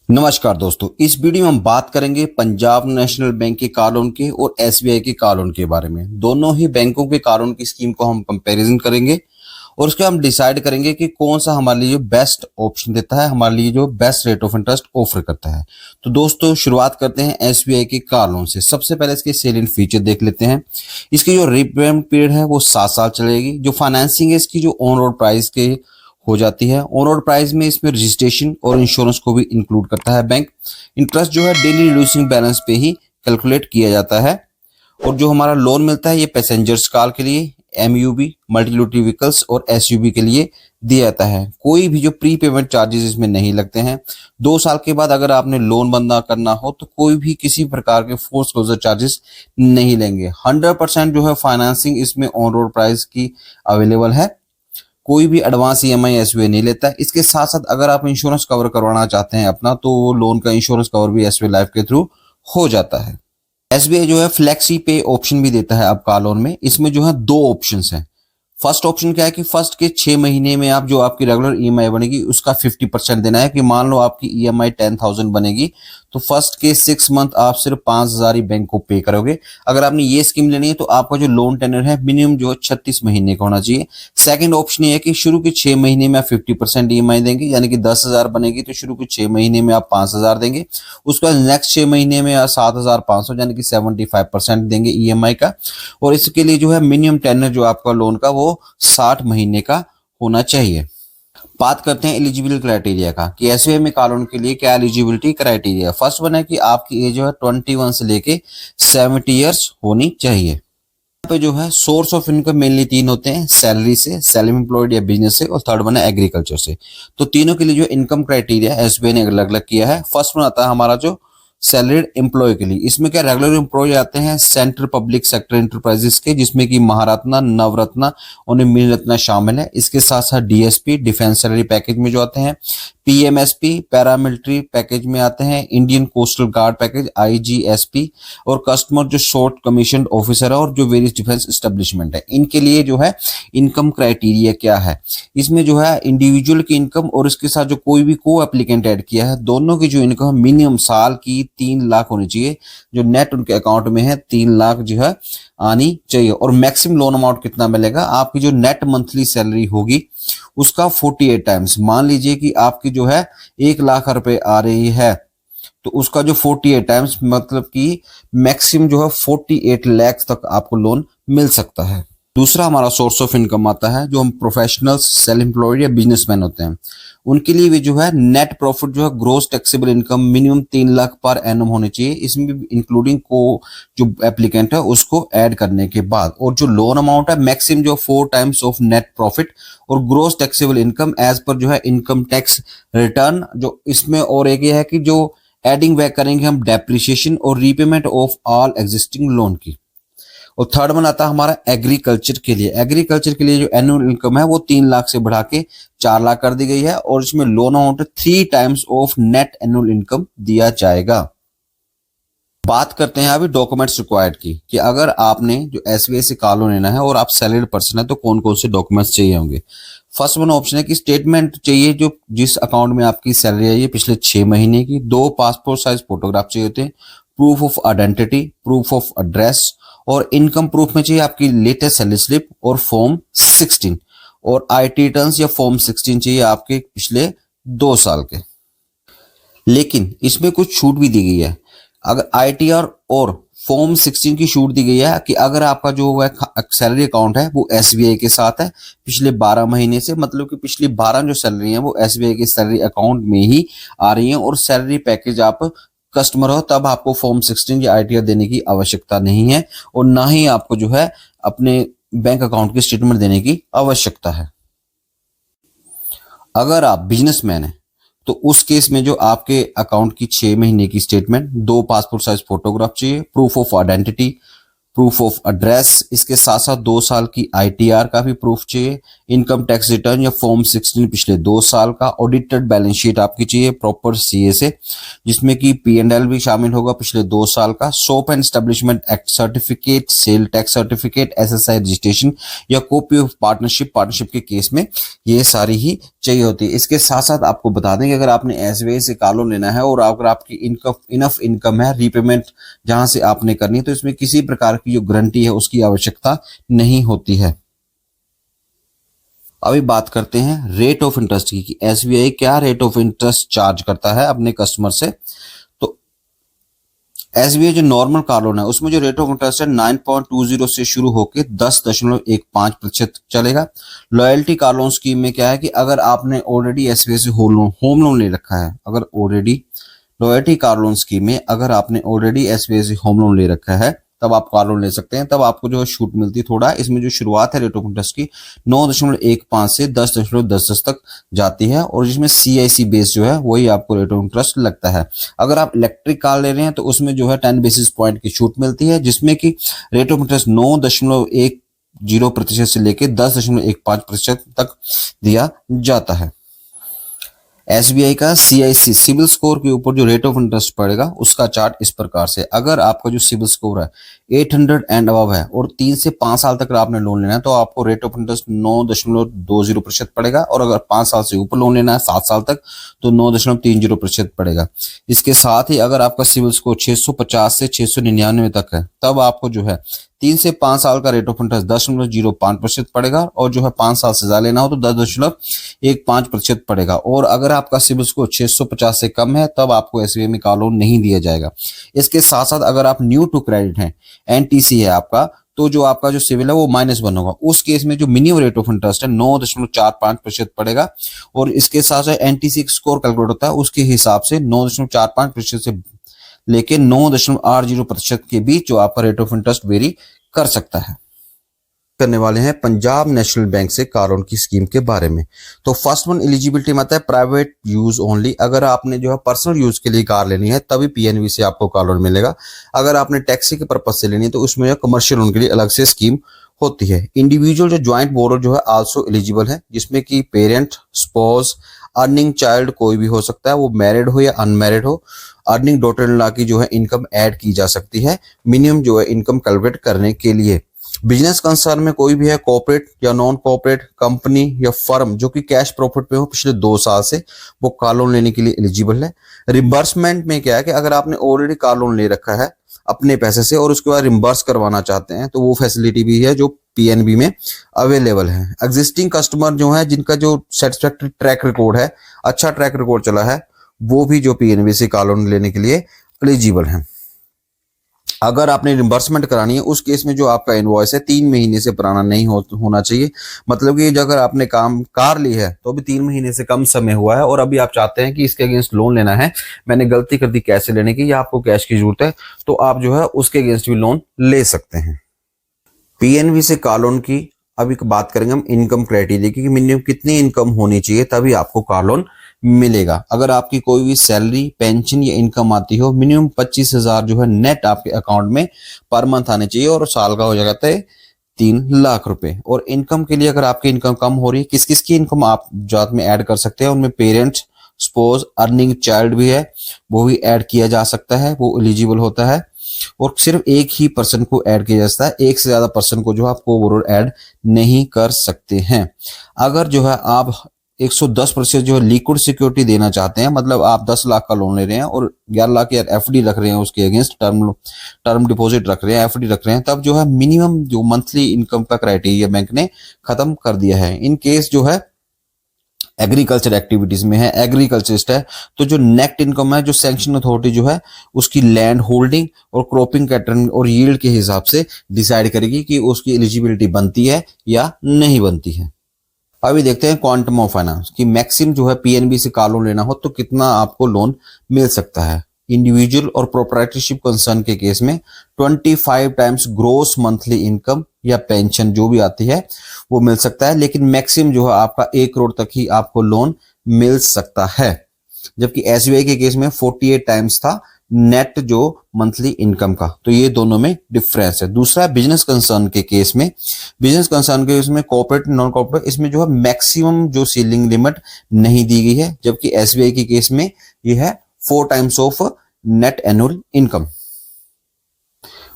नमस्कार दोस्तों, इस वीडियो में हम बात करेंगे पंजाब नेशनल बैंक के कार लोन के और एसबीआई के कार लोन के बारे में। दोनों ही बैंकों के कार लोन की स्कीम को हम कंपैरिजन करेंगे और उसके हम डिसाइड करेंगे कि कौन सा हमारे लिए बेस्ट ऑप्शन देता है, हमारे लिए जो best rate of interest offer करता है। तो दोस्तों शुरुआत करते हैं एसबीआई के कार लोन से। सबसे पहले इसके सेलिएंट फीचर देख लेते हैं। इसकी जो रीपेमेंट पीरियड है वो 7 साल चलेगी। जो फाइनेंसिंग है इसकी जो ऑन रोड प्राइस के हो जाती है। ऑन रोड प्राइस में इसमें रजिस्ट्रेशन और इंश्योरेंस को भी इंक्लूड करता है बैंक। इंटरेस्ट जो है डेली रिड्यूसिंग बैलेंस पे ही कैलकुलेट किया जाता है। और जो हमारा लोन मिलता है ये पैसेंजर्स कार के लिए, एमयूबी, मल्टी यूटिलिटी व्हीकल्स और एसयूवी के लिए दिया जाता है। कोई भी जो प्री पेमेंट चार्जेस इसमें नहीं लगते हैं। 2 साल के बाद अगर आपने लोन बंद करना हो तो कोई भी किसी प्रकार के फोर्स क्लोजर चार्जेस नहीं लेंगे। 100% जो है फाइनेंसिंग इसमें ऑन रोड प्राइस की अवेलेबल है। कोई भी एडवांस ईएमआई एसबीआई नहीं लेता है। इसके साथ साथ अगर आप इंश्योरेंस कवर करवाना चाहते हैं अपना, तो लोन का इंश्योरेंस कवर भी एसबीआई लाइफ के थ्रू हो जाता है। एसबीआई जो है फ्लेक्सी पे ऑप्शन भी देता है अब कार लोन में। इसमें जो है 2 ऑप्शंस हैं। फर्स्ट ऑप्शन क्या है कि फर्स्ट के 6 महीने में आप जो आपकी रेगुलर ईएमआई बनेगी उसका 50% देना है। कि मान लो आपकी ईएमआई 10,000 बनेगी तो फर्स्ट के 6 मंथ आप सिर्फ 5,000 ही बैंक को पे करोगे। अगर आपने ये स्कीम लेनी है तो आपका जो लोन टेन्योर है मिनिमम जो है 36 महीने का होना चाहिए। सेकंड ऑप्शन ये है कि शुरू के 6 महीने में आप 50% ईएमआई देंगे, यानी कि 10,000 बनेगी तो शुरू के 6 महीने में आप 5,000 देंगे। उसके बाद नेक्स्ट 6 महीने में 7,500 यानी कि 75% देंगे ईएमआई का। और इसके लिए जो है मिनिमम टेन्योर जो आपका लोन का वो 60 महीने का होना चाहिए। बात करते हैं एलिजिबिलिटी क्राइटेरिया का कि एसबीआई में कार लोन के लिए क्या एलिजिबिलिटी क्राइटेरिया। फर्स्ट वन है कि आपकी एज जो है 21 से लेके 70 ईयर्स होनी चाहिए। यहाँ पे जो है सोर्स ऑफ इनकम मेनली 3 होते हैं, सैलरी से, सेल्फ एम्प्लॉयड या बिजनेस से, और थर्ड वन है एग्रीकल्चर से। तो तीनों के लिए जो इनकम क्राइटेरिया एसबीआई ने अलग अलग किया है। फर्स्ट वन आता है हमारा जो सैलरीड एम्प्लॉय के लिए। इसमें क्या रेगुलर एम्प्लॉय आते हैं सेंट्रल पब्लिक सेक्टर एंटरप्राइजेस के, जिसमें कि महारत्ना, नवरत्ना और मिनी रत्ना शामिल है। इसके साथ साथ डीएसपी, डिफेंस सैलरी पैकेज में जो आते हैं, पीएमएसपी, पैरामिलिट्री पैकेज में आते हैं, इंडियन कोस्टल गार्ड पैकेज आईजीएसपी, और कस्टमर जो शॉर्ट कमीशन ऑफिसर है और जो वेरियस डिफेंस एस्टेब्लिशमेंट है, इनके लिए जो है इनकम क्राइटेरिया क्या है। इसमें जो है इंडिविजुअल की इनकम और इसके साथ जो कोई भी को एप्लीकेंट ऐड किया है, दोनों की जो इनकम मिनिमम साल की 3 लाख होनी चाहिए। जो नेट उनके अकाउंट में है 3 लाख जो है आनी चाहिए। और मैक्सिमम लोन अमाउंट कितना मिलेगा, आपकी जो नेट मंथली सैलरी होगी उसका 48 टाइम्स। मान लीजिए कि आपकी जो है 1 लाख रुपए आ रही है तो उसका जो 48 टाइम्स मतलब कि मैक्सिमम जो है 48 लाख तक आपको लोन मिल सकता है। दूसरा हमारा सोर्स ऑफ इनकम आता है जो हम प्रोफेशनल, सेल्फ एम्प्लॉयड या बिजनेसमैन होते हैं, उनके लिए भी जो है नेट प्रॉफिट जो है gross taxable income minimum 3 lakh per annum होनी चाहिए। इसमें भी इंक्लूडिंग को जो एप्लीकेंट है उसको ऐड करने के बाद। और जो लोन अमाउंट है मैक्सिमम जो 4 टाइम्स ऑफ नेट प्रॉफिट और gross taxable income as per जो है इनकम टैक्स रिटर्न। जो इसमें और एक ये है कि जो एडिंग बैक करेंगे हम डेप्रिसिएशन और repayment of all existing loan की। और थर्ड वन आता है हमारा एग्रीकल्चर के लिए। एग्रीकल्चर के लिए जो एनुअल इनकम है वो 3 लाख से बढ़ा के 4 लाख कर दी गई है। और इसमें loan amount 3 times of net annual income दिया जाएगा। बात करते हैं अभी डॉक्यूमेंट्स रिक्वायर्ड की कि अगर आपने जो एसबीआई से कार लोन लेना है और आप सैलरीड पर्सन है तो कौन कौन से डॉक्यूमेंट्स चाहिए होंगे। फर्स्ट वन ऑप्शन है कि स्टेटमेंट चाहिए जो जिस अकाउंट में आपकी सैलरी आई है पिछले 6 महीने की। 2 पासपोर्ट साइज फोटोग्राफ चाहिए होते हैं, proof of identity, proof of address, और इनकम प्रूफ में चाहिए आपकी लेटेस्ट सैलरी स्लिप और फॉर्म 16, और आईटी रिटर्न्स या फॉर्म 16 चाहिए आपके पिछले 2 साल के। लेकिन इसमें कुछ छूट भी दी गई है। अगर आईटीआर और फॉर्म 16 की छूट दी गई है कि अगर आपका जो सैलरी अकाउंट है वो एसबीआई के साथ है पिछले 12 महीने से, मतलब कि पिछली 12 जो सैलरी है वो एसबीआई के सैलरी अकाउंट में ही आ रही है, और सैलरी पैकेज आप कस्टमर हो तब आपको फॉर्म 16 या आईटीआर देने की आवश्यकता नहीं है, और ना ही आपको जो है अपने बैंक अकाउंट की स्टेटमेंट देने की आवश्यकता है। अगर आप बिजनेसमैन हैं तो उस केस में जो आपके अकाउंट की 6 महीने की स्टेटमेंट, 2 पासपोर्ट साइज फोटोग्राफ चाहिए, proof of identity, proof of address, इसके साथ साथ 2 साल की ITR का भी प्रूफ चाहिए, इनकम टैक्स रिटर्न या फॉर्म 16 पिछले 2 साल का, ऑडिटेड बैलेंस शीट आपकी चाहिए प्रॉपर CA से, जिसमें कि P&L भी शामिल होगा पिछले 2 साल का, shop and establishment act certificate, sale tax certificate, SSI registration या कॉपी ऑफ पार्टनरशिप के केस में ये सारी ही चाहिए होती है। इसके साथ साथ आपको बता दें कि अगर आपने SBI से कार लोन लेना है और अगर आपकी इनफ इनकम है, रीपेमेंट जहां से आपने करनी है, तो इसमें किसी प्रकार की जो गारंटी है उसकी आवश्यकता नहीं होती है। अभी बात करते हैं रेट ऑफ इंटरेस्ट की कि SBI क्या रेट ऑफ इंटरेस्ट चार्ज करता है अपने कस्टमर से। तो SBI जो नॉर्मल कार लोन है उसमें जो रेट ऑफ इंटरेस्ट है 9.20 से शुरू होकर 10.15% चलेगा। लॉयल्टी कार लोन स्कीम में क्या है कि अगर आपने ऑलरेडी SBI से होम लोन ले रखा है, अगर already loyalty car loan scheme में अगर आपने ऑलरेडी SBI से होम लोन ले रखा है तब आप कार लोन ले सकते हैं, तब आपको जो है छूट मिलती है थोड़ा। इसमें जो शुरुआत है रेट ऑफ इंटरेस्ट की 9.15 से 10.10 तक जाती है और जिसमें CIC बेस जो है वही आपको रेट ऑफ इंटरेस्ट लगता है। अगर आप इलेक्ट्रिक कार ले रहे हैं तो उसमें जो है 10 बेसिस पॉइंट की छूट मिलती है, जिसमें कि रेट ऑफ इंटरेस्ट 9.10% से लेकर 10.15% तक दिया जाता है। SBI का CIC सिविल स्कोर के ऊपर जो रेट ऑफ इंटरेस्ट पड़ेगा उसका चार्ट इस प्रकार से, अगर आपका जो सिविल स्कोर है 800 एंड अबव है और 3 से 5 साल तक आपने लोन लेना है तो आपको रेट ऑफ इंटरेस्ट 9.20% पड़ेगा, और अगर 5 साल से ऊपर लोन लेना है 7 साल तक तो 9.30% पड़ेगा। इसके साथ ही अगर आपका सिविल स्कोर 650 से 699 तक है तब आपको जो है 3 से 5 साल का रेट ऑफ इंटरेस्ट 10.05% पड़ेगा, और जो है 5 साल से ज्यादा लेना हो तो 10.15% पड़ेगा। और अगर आपका सिबिल स्कोर 650 से कम है तब आपको SBI में कार लोन नहीं दिया जाएगा। इसके साथ साथ अगर आप न्यू टू क्रेडिट हैं, NTC है आपका, तो जो आपका जो सिविल है वो -1 होगा। उस केस में जो मिनिमम रेट ऑफ इंटरेस्ट है 9.45% पड़ेगा, और इसके साथ साथ NTC स्कोर कैलकुलेट होता है उसके हिसाब से 9.45% से लेके 9.80% के बीच जो आपका रेट ऑफ इंटरेस्ट वेरी कर सकता है। करने वाले हैं पंजाब नेशनल बैंक से कार लोन की स्कीम के बारे में। तो फर्स्ट वन एलिजिबिलिटी में आता है प्राइवेट यूज ओनली। अगर आपने जो है पर्सनल यूज के लिए कार लेनी है तभी PNB से आपको कार लोन मिलेगा। अगर आपने टैक्सी के पर्पज से लेनी है तो उसमें कमर्शियल लोन के लिए अलग से स्कीम होती है। इंडिविजुअल जो ज्वाइंट बोरो जो है आल्सो एलिजिबल है, जिसमें कि पेरेंट, स्पोज, अर्निंग चाइल्ड कोई भी हो सकता है, वो मैरिड हो या अनमैरिड हो। अर्निंग डॉटर इन लॉ की जो है इनकम ऐड की जा सकती है मिनिमम जो है इनकम कैलकुलेट करने के लिए। बिजनेस कंसर्न में कोई भी है, कॉर्पोरेट या नॉन कॉर्पोरेट कंपनी या फर्म जो कि कैश प्रॉफिट पे हो पिछले 2 साल से, वो कार लोन लेने के लिए एलिजिबल है। रिम्बर्समेंट में क्या है कि अगर आपने ऑलरेडी कार लोन ले रखा है अपने पैसे से और उसके बाद रिम्बर्स करवाना चाहते हैं तो वो फैसिलिटी भी है जो PNB में अवेलेबल है। एग्जिस्टिंग कस्टमर जो है जिनका जो सेटिस्फैक्टरी ट्रैक रिकॉर्ड है, अच्छा ट्रैक रिकॉर्ड चला है, वो भी जो PNB से कार लोन लेने के लिए एलिजिबल है। अगर आपने रिम्बर्समेंट करानी है उस केस में जो आपका इनवॉइस है 3 महीने से पुराना नहीं होना चाहिए। मतलब कि अगर आपने कार ली है तो अभी 3 महीने से कम समय हुआ है और अभी आप चाहते हैं कि इसके अगेंस्ट लोन लेना है, मैंने गलती कर दी कैश से लेने की या आपको कैश की जरूरत है, तो आप जो है उसके अगेंस्ट भी लोन ले सकते हैं। PNB से कार लोन की अभी बात करेंगे हम इनकम क्राइटेरिया की, मिनिमम कितनी इनकम होनी चाहिए तभी आपको कार लोन मिलेगा। अगर आपकी कोई भी सैलरी, पेंशन या इनकम आती हो, मिनिमम 25,000 जो है नेट आपके अकाउंट में पर मंथ आने चाहिए और साल का हो जाता है 3 लाख रुपए। और इनकम के लिए अगर आपकी इनकम कम हो रही है, किस किस की इनकम आप जात में ऐड कर सकते हैं, उनमें पेरेंट्स, स्पोज, अर्निंग चाइल्ड भी है, वो भी ऐड किया जा सकता है, वो एलिजिबल होता है। और सिर्फ एक ही पर्सन को ऐड किया जाता है, एक से ज्यादा पर्सन को जो है आपको ओवरऑल ऐड नहीं कर सकते हैं। अगर जो है आप 110% जो है लिक्विड सिक्योरिटी देना चाहते हैं, मतलब आप 10 लाख का लोन ले रहे हैं और 11 लाख की FD रख रहे हैं, उसके अगेंस्ट टर्म डिपॉजिट रख रहे हैं, FD रख रहे हैं, तब जो है मिनिमम जो मंथली इनकम का क्राइटेरिया बैंक ने खत्म कर दिया है। इन केस जो है एग्रीकल्चर एक्टिविटीज में है, एग्रीकल्चरिस्ट है, तो जो नेट इनकम है जो सैंक्शन अथॉरिटी जो है उसकी लैंड होल्डिंग और क्रॉपिंग पैटर्न और यील्ड के हिसाब से डिसाइड करेगी कि उसकी एलिजिबिलिटी बनती है या नहीं बनती है। अभी देखते हैं क्वांटम ऑफ फाइनेंस कि मैक्सिमम जो है PNB से कार लोन लेना हो तो कितना आपको लोन मिल सकता है। इंडिविजुअल और प्रोप्राइटरशिप कंसर्न के केस में 25 टाइम्स ग्रोस मंथली इनकम या पेंशन जो भी आती है वो मिल सकता है, लेकिन मैक्सिमम जो है आपका 1 करोड़ तक ही आपको लोन मिल सकता है। जबकि SBI के केस में 48 टाइम्स था नेट जो मंथली इनकम का। तो ये दोनों में डिफरेंस है। दूसरा बिजनेस कंसर्न के केस में, बिजनेस कंसर्न के केस में कॉर्पोरेट नॉन कॉर्पोरेट इसमें जो है मैक्सिमम जो सीलिंग लिमिट नहीं दी गई है, जबकि एसबीआई के केस में ये है 4 times of net annual income.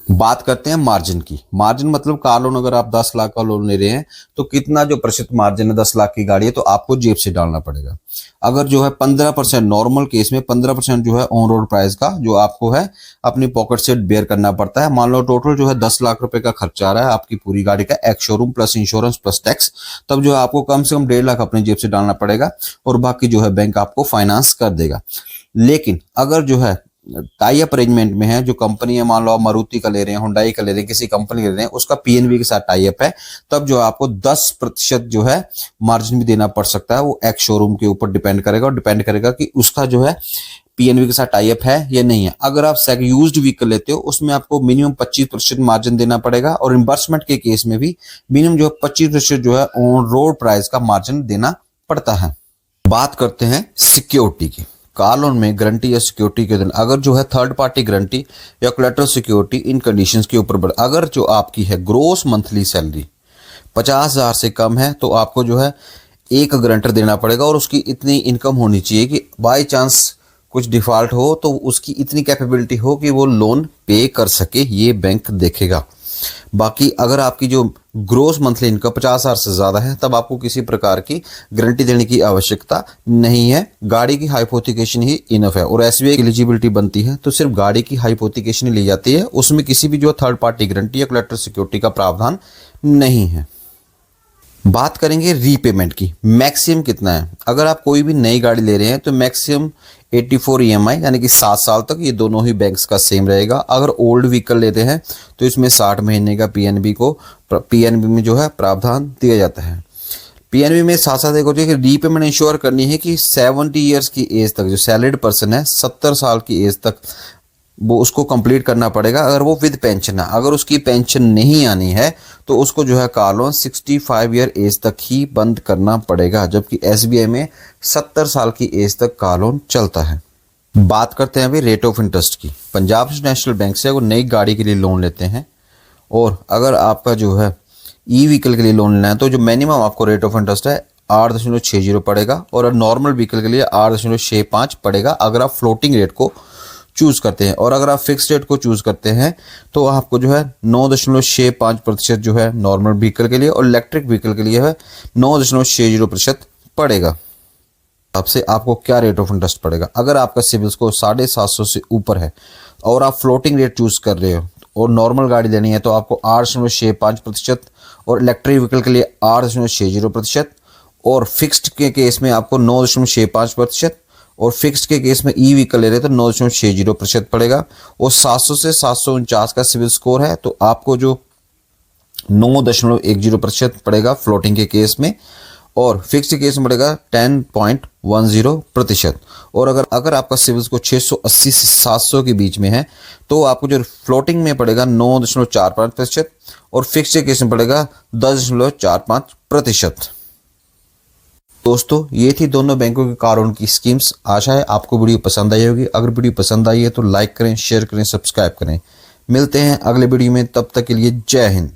बात करते हैं मार्जिन की। मार्जिन मतलब कार लोन अगर आप 10 लाख का लोन ले रहे हैं तो कितना जो प्रतिशत मार्जिन है, 10 लाख की गाड़ी है तो आपको जेब से डालना पड़ेगा। अगर जो है 15% नॉर्मल केस में 15% जो है ऑन रोड प्राइस का जो आपको है अपनी पॉकेट से बेयर करना पड़ता है। मान लो टोटल जो है 10 लाख रुपए का खर्चा आ रहा है आपकी पूरी गाड़ी का, ex showroom plus insurance plus tax, तब जो है आपको कम से कम 1.5 लाख अपनी जेब से डालना पड़ेगा और बाकी जो है बैंक आपको फाइनेंस कर देगा। लेकिन अगर जो है टाई अप अरेंजमेंट में है, जो कंपनी है, मान लो आप मारुति का ले रहे हैं, हुंडई का ले रहे हैं, किसी कंपनी ले रहे हैं, उसका पीएनबी के साथ टाई अप है, तब जो आपको 10% जो है मार्जिन भी देना पड़ सकता है। वो एक्स शोरूम के ऊपर डिपेंड करेगा और डिपेंड करेगा कि उसका जो है पीएनबी के साथ टाई अप है या नहीं है। अगर आप यूज्ड व्हीकल लेते हो उसमें आपको मिनिमम 25% मार्जिन देना पड़ेगा और रिम्बर्समेंट के केस में भी मिनिमम जो है 25% जो है ऑन रोड प्राइस का मार्जिन देना पड़ता है। बात करते हैं सिक्योरिटी की। कार लोन में गारंटी या सिक्योरिटी के दिन अगर जो है थर्ड पार्टी गारंटी या कोलैटरल सिक्योरिटी इन कंडीशंस के ऊपर, अगर जो आपकी है ग्रोस मंथली सैलरी 50,000 से कम है तो आपको जो है एक गारंटर देना पड़ेगा और उसकी इतनी इनकम होनी चाहिए कि बाय चांस कुछ डिफॉल्ट हो तो उसकी इतनी कैपेबिलिटी हो कि वो लोन पे कर सके, ये बैंक देखेगा। बाकी अगर आपकी जो ग्रोस मंथली इनकम 50,000 से ज्यादा है तब आपको किसी प्रकार की गारंटी देने की आवश्यकता नहीं है। गाड़ी की हाइपोथिकेशन ही इनफ है और एसबीआई की एलिजिबिलिटी बनती है तो सिर्फ गाड़ी की हाइपोथिकेशन ही ली जाती है, उसमें किसी भी जो थर्ड पार्टी गारंटी या कोलैटरल सिक्योरिटी का प्रावधान नहीं है। बात करेंगे रीपेमेंट की। मैक्सिमम कितना है? अगर आप कोई भी नई गाड़ी ले रहे हैं तो मैक्सिमम 84 ईएमआई यानी कि 7 साल तक, ये दोनों ही बैंक्स का सेम रहेगा। अगर ओल्ड व्हीकल लेते हैं तो इसमें 60 महीने का पीएनबी में जो है प्रावधान दिया जाता है। पीएनबी में साथ साथ एक होती है कि रीपेमेंट इंश्योर करनी है कि 70 ईयर्स की एज तक जो सैलरीड पर्सन है 70 साल की एज तक वो उसको कंप्लीट करना पड़ेगा अगर वो विद पेंशन है। अगर उसकी पेंशन नहीं आनी है तो उसको जो है कार लोन 65 ईयर एज तक ही बंद करना पड़ेगा, जबकि एसबीआई में 70 साल की एज तक कार लोन चलता है। बात करते हैं अभी रेट ऑफ इंटरेस्ट की। पंजाब नेशनल बैंक से अगर नई गाड़ी के लिए लोन लेते हैं और अगर आपका जो है ई व्हीकल के लिए लोन लेना है तो जो मिनिमम आपको रेट ऑफ इंटरेस्ट है 8.60 पड़ेगा और नॉर्मल व्हीकल के लिए 8.65 पड़ेगा अगर आप फ्लोटिंग रेट को चूज करते हैं। और अगर आप फिक्स रेट को चूज करते हैं तो आपको जो है 9.65% जो है नॉर्मल व्हीकल के लिए और इलेक्ट्रिक व्हीकल के लिए है 9.60% पड़ेगा। आपसे आपको क्या रेट ऑफ इंटरेस्ट पड़ेगा? अगर आपका सिविल स्कोर 750 से ऊपर है और आप फ्लोटिंग रेट चूज कर रहे हो और नॉर्मल गाड़ी लेनी है तो आपको 8.65% और इलेक्ट्रिक व्हीकल के लिए 8.60% और फिक्स्ड के केस में आपको 9.65% और फिक्स्ड के केस में ई व्हीकल ले रहे तो 9.60% पड़ेगा। और 700 से 749 का सिविल स्कोर है तो आपको जो 9.10% पड़ेगा फ्लोटिंग के केस में और फिक्स्ड केस में पड़ेगा 10.10%। और अगर आपका सिविल स्कोर 680 से 700 के बीच में है तो आपको जो फ्लोटिंग में पड़ेगा 9.45% और फिक्स्ड के केस में पड़ेगा 10.45%। दोस्तों ये थी दोनों बैंकों के कार लोन की स्कीम्स। आशा है आपको वीडियो पसंद आई होगी। अगर वीडियो पसंद आई है तो लाइक करें, शेयर करें, सब्सक्राइब करें। मिलते हैं अगले वीडियो में, तब तक के लिए जय हिंद।